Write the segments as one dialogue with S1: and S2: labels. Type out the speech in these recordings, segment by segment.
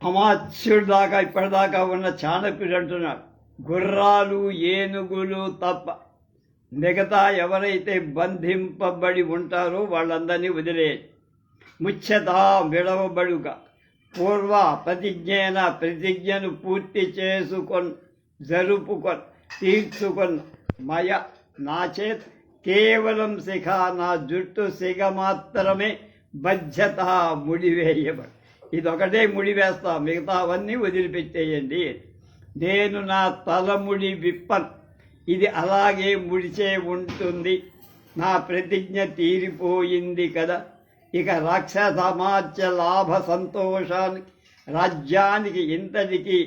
S1: అమాత్యుడు దాకా ఇప్పటిదాకా ఉన్న చాణక్యుడు అంటున్నాడు, గుర్రాలు ఏనుగులు తప్ప మిగతా ఎవరైతే బంధింపబడి ఉంటారో వాళ్ళందరినీ వదిలేయండి. ముఖ్యత విడవబడుగా పూర్వ ప్రతిజ్ఞను పూర్తి జరుపుకొని తీర్చుకొని మయ నా చేత కేవలం శిఖ నా జుట్టు సిగ మాత్రమే బధ్యత ముడివేయబడి, ఇదొకటే ముడివేస్తా, మిగతావన్నీ వదిలిపెట్టేయండి. నేను నా తలముడి విప్పను, ఇది అలాగే ముడిచే ఉంటుంది. నా ప్రతిజ్ఞ తీరిపోయింది కదా. ఇక రాక్షసమాత్య లాభ సంతోషానికి రాజ్యానికి ఇంతటికి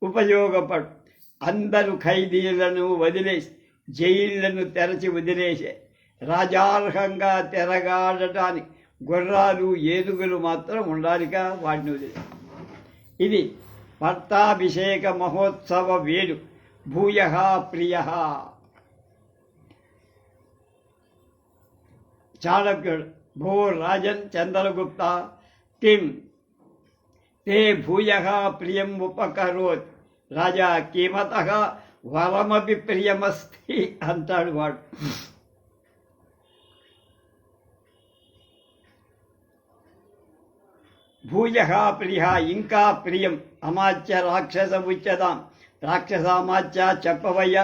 S1: ఉపయోగపడు. అందరూ ఖైదీలను వదిలేసి జైళ్లను తెరచి వదిలేసే రాజార్హంగా తిరగాడటానికి గుర్రాలు ఏనుగులు మాత్రం ఉండాలిగా, వాటిని వదిలే. ఇది పట్టాభిషేక మహోత్సవ వేడు. భూయ ప్రియ. చాణక్యుడు, భో రాజన్ చంద్రగుప్త కిం తే భూయ ప్రియం ఉపకరోత్. రాజా కిమత వరమపి ప్రియమస్తి అంటాడు వాడు. భూయ ప్రియ, ఇంకా ప్రియం. అమాత్య రాక్షస ఉచ్యతాం. రాక్షసామాత్య చెప్పవయ్యా,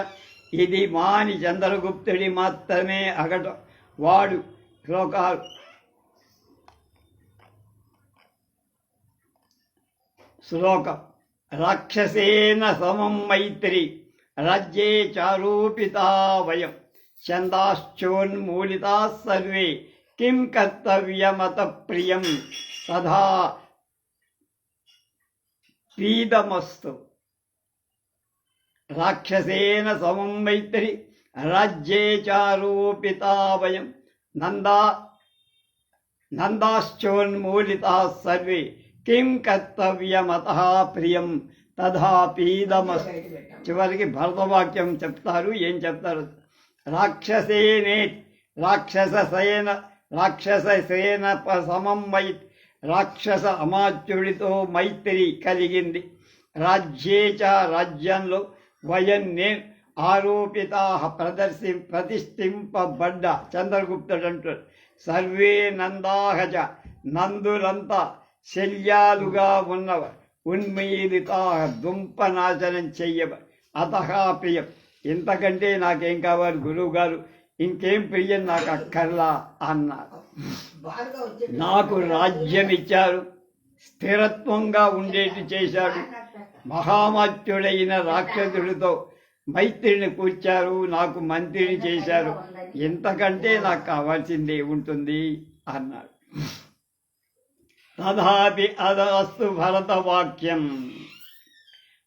S1: ఇది మాని చంద్రగుప్తుడి మాత్రమే అగట. వాడు శ్లోకాలు శ్లోకం. రాక్షసేన సమం మైత్రి రాజ్యే చారూపితా వయం ఛందాశ్చోన్మూలితా సర్వే కిం కర్తవ్యమత ప్రియం తథా పీదమస్తు. రాక్షసేన సమం మైత్రి రాజ్యే చారూపితా వయం నందాశ్చోన్మూలితా సర్వే కిం కర్తవ్యమత ప్రియం తథా పీదమస్తు. చివరికి భరతవాక్యం చెప్తారు. ఏం చెప్తారు? రాక్షసేనే రాక్షససేన సమం రాక్షస అమాత్యుడితో మైత్రి కలిగింది. రాజ్యేచ రాజ్యంలో వయం నేను ఆరోపితా ప్రతిష్ఠింపబడ్డ. చంద్రగుప్తుడు అంటాడు, సర్వే నందాహజ నందులంతా శల్యాలుగా ఉన్నవ ఉన్మీలితా దుంపనాశనం చెయ్యవ. అతః ప్రియం. ఇంతకంటే నాకేం కావాలి గురువు గారు, ఇంకేం ప్రియం నాకు అక్కర్లా అన్నారు. నాకు రాజ్యం ఇచ్చారు, స్థిరత్వంగా ఉండేటి చేశాడు. మహామాత్యుడైన రాక్షసుడితో మైత్రిని కూర్చారు, నాకు మంత్రిని చేశారు. ఇంతకంటే నాకు కావాల్సింది ఏముంటుంది అన్నాడు. తథాపి అదస్తు భరతవాక్యం.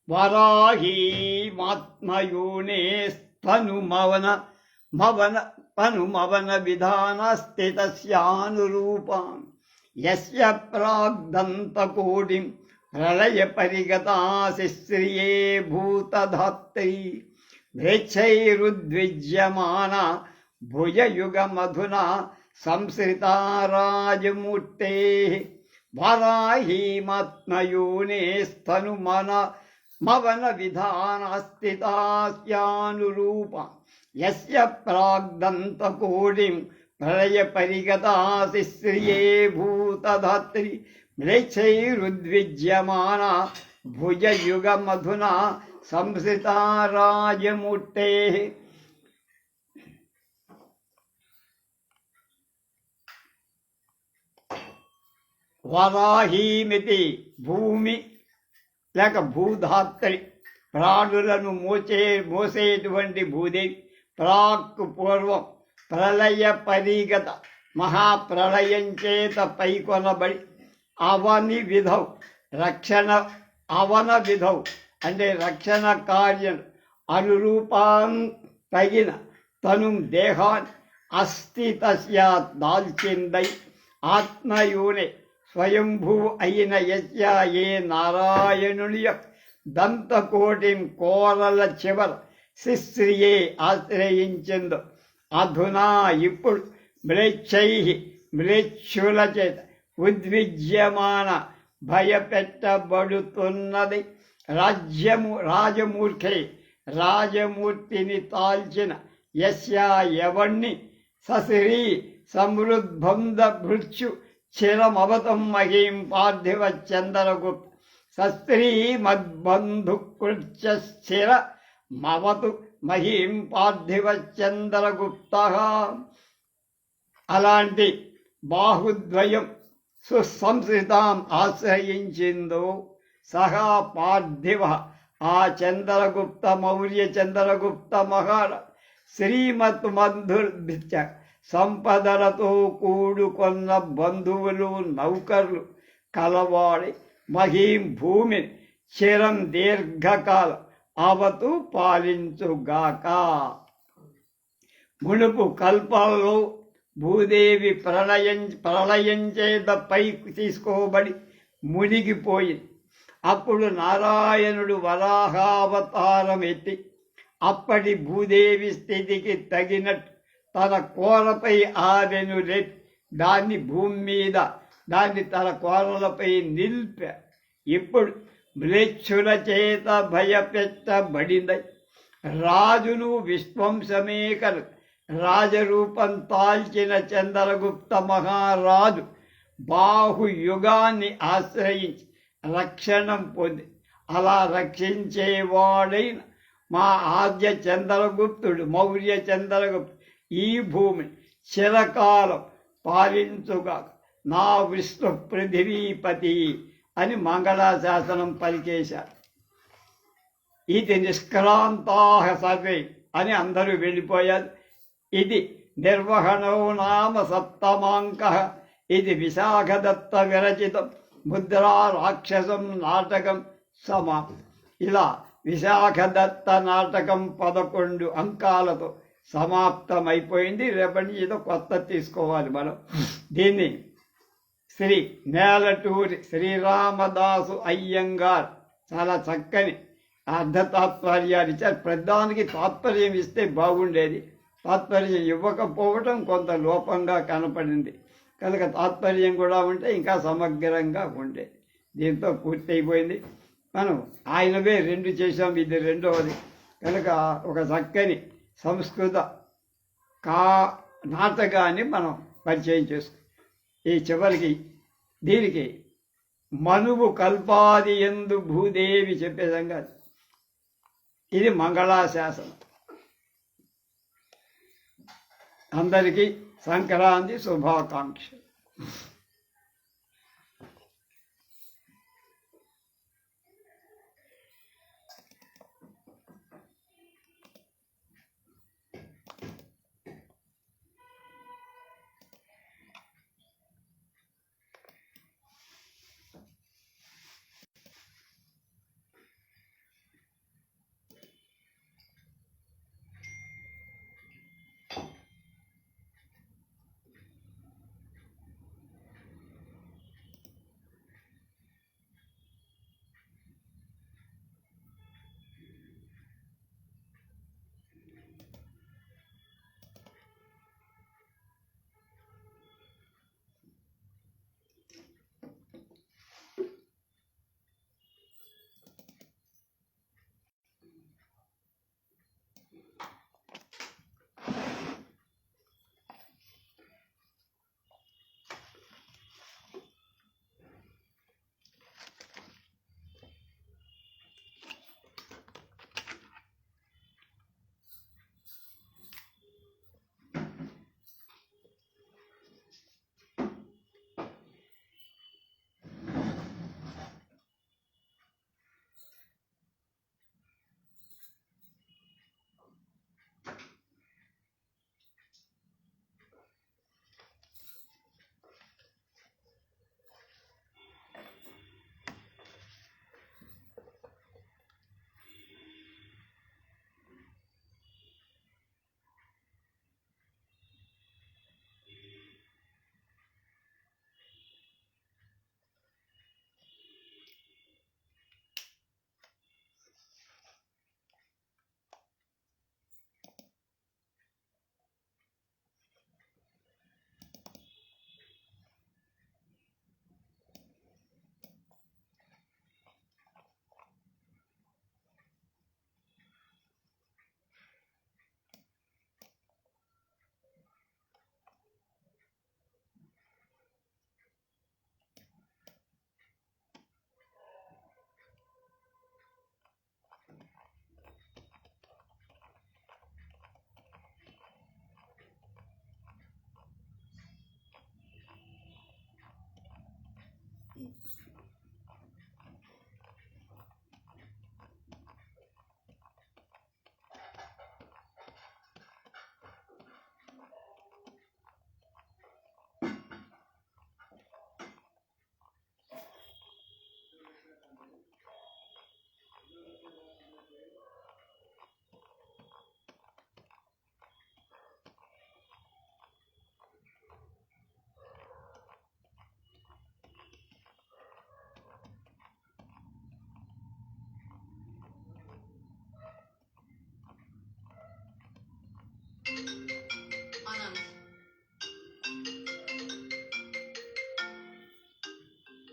S1: వరాహీమాత్మయూనే స్తనుమవన విధాన స్థితస్యానురూపాం యస్య ప్రాగ్దంతకోటిం ప్రళయ పరిగతాశిశ్రియే భూతధాత్రీ భేచ్చైరుద్విజ్యమాన భుజయుగమధునా సంశ్రితా రాజమూర్తే. వరాహీమాత్మయూనే స్తనుమవన విధానస్థితాస్యానురూపం యస్య ప్రాగ్దంతకోటిం ప్రళయ పరిగతాశిశ్రియే భూతధాత్రి మ్లేచ్ఛైరుద్విజ్యమాన భుజయుగమధునా సంశ్రితా రాజమూర్తే. వరాహీమితి భూమి లేక భూధాత్రి, ప్రాణులను మోసేటువంటి భూదేవి. ప్రాక్ పూర్వం ప్రళయ పరిగత మహాప్రళయం చేత పైకొనబడి అవన విధౌ అంటే రక్షణ కార్యం అనురూపాం తగిన తను దేహాన్ అస్థి తస్యాత్ దాల్చిందై ఆత్మయూనే స్వయంభూ అయిన యస్య ఏ నారాయణుని యొక్క దంతకోటిం కోరల చివర శిశ్రియే ఆశ్రయించిందో. అధునా ఇప్పుడు మ్లేచ్ఛుల చేత ఉద్విజ్యమాన భయపెట్టబడుతున్నది. రాజమూర్ఖే రాజమూర్తిని తాల్చిన యస్యా ఎవణ్ణి సశరీ సమృద్బంధ భృత్యు చిరమవతం మహీం పార్థివ చంద్రగుప్త సస్త్రీ మద్బంధుకృత్యస్థిర మవతు మహీం పార్థివ చంద్రగుప్త. అలాంటి బాహుద్వయం సుసంస్కృతాం ఆశ్రయించిందో సహా పార్థివ ఆ చంద్రగుప్త మౌర్య చంద్రగుప్త మహారాజ్ శ్రీమత్ బంధుర్భిత్య సంపదలతో కూడుకొన్న బంధువులు నౌకర్లు కలవాడి మహీం భూమిని చిరం దీర్ఘకాలం అవతు పాలించుగాక. మునుపు కల్పాలలో భూదేవి ప్రళయం చేత పైకి తీసుకోబడి మునిగిపోయింది. అప్పుడు నారాయణుడు వరాహావతారం ఎత్తి అప్పటి భూదేవి స్థితికి తగినట్టు తన కోరపై ఆరెను రెట్టి దాన్ని భూమి మీద దాన్ని తన కోరలపై నిలిపా. ఇప్పుడు మ్లేచ్ఛుల చేత భయపెట్టబడింది. రాజును విశ్వంసమేకలు రాజరూపం తాల్చిన చంద్రగుప్త మహారాజు బాహుయుగాన్ని ఆశ్రయించి రక్షణం పొంది అలా రక్షించేవాడైన మా ఆద్య చంద్రగుప్తుడు మౌర్య చంద్రగుప్తుడు ఈ భూమిని చిరకాలం పాలించుగా నా విష్ణు పృథివీపతి అని మంగళాశాసనం పలికేశారు. ఇది నిష్క్రాంతాహ సర్వే అని అందరూ వెళ్ళిపోయారు. ఇది నిర్వహణో నామ సప్తమాంక. ఇది విశాఖదత్త విరచితం ముద్రా రాక్షసం నాటకం సమాప్తం. ఇలా విశాఖదత్త నాటకం 11 అంకాలతో సమాప్తమైపోయింది. రేపటి నుంచి ఏదో కొత్త తీసుకోవాలి మనం. దీన్ని శ్రీ నేలటూరి శ్రీరామదాసు అయ్యంగార్ చాలా చక్కని అర్ధతాత్పర్యాలు ఇచ్చారు. ప్రధానికి తాత్పర్యం ఇస్తే బాగుండేది. తాత్పర్యం ఇవ్వకపోవటం కొంత లోపంగా కనపడింది కనుక తాత్పర్యం కూడా ఉంటే ఇంకా సమగ్రంగా ఉండేది. దీంతో పూర్తయిపోయింది. మనం ఆయనవే 2 చేసాం, ఇది రెండవది కనుక ఒక చక్కని సంస్కృత నాటకాన్ని మనం పరిచయం చేసుకుంటాం. ఈ చివరికి దీనికి మనువు కల్పాది ఎందు భూదేవి చెప్పే సంగతి. ఇది మంగళాశాసనం. అందరికీ సంక్రాంతి శుభాకాంక్షలు.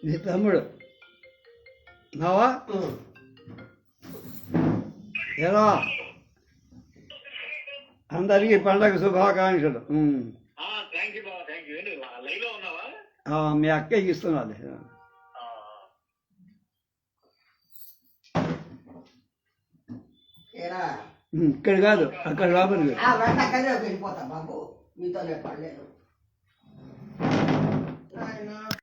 S1: నీ తమ్ముడు నావా ఎలా అందరికీ పండగ శుభాకాంక్షలు. మీ అక్కకి ఇస్తున్నది. ఇక్కడ కాదు, అక్కడ లోపలికి
S2: వెళ్ళిపోతా బాబు, మీతో పడలేదు.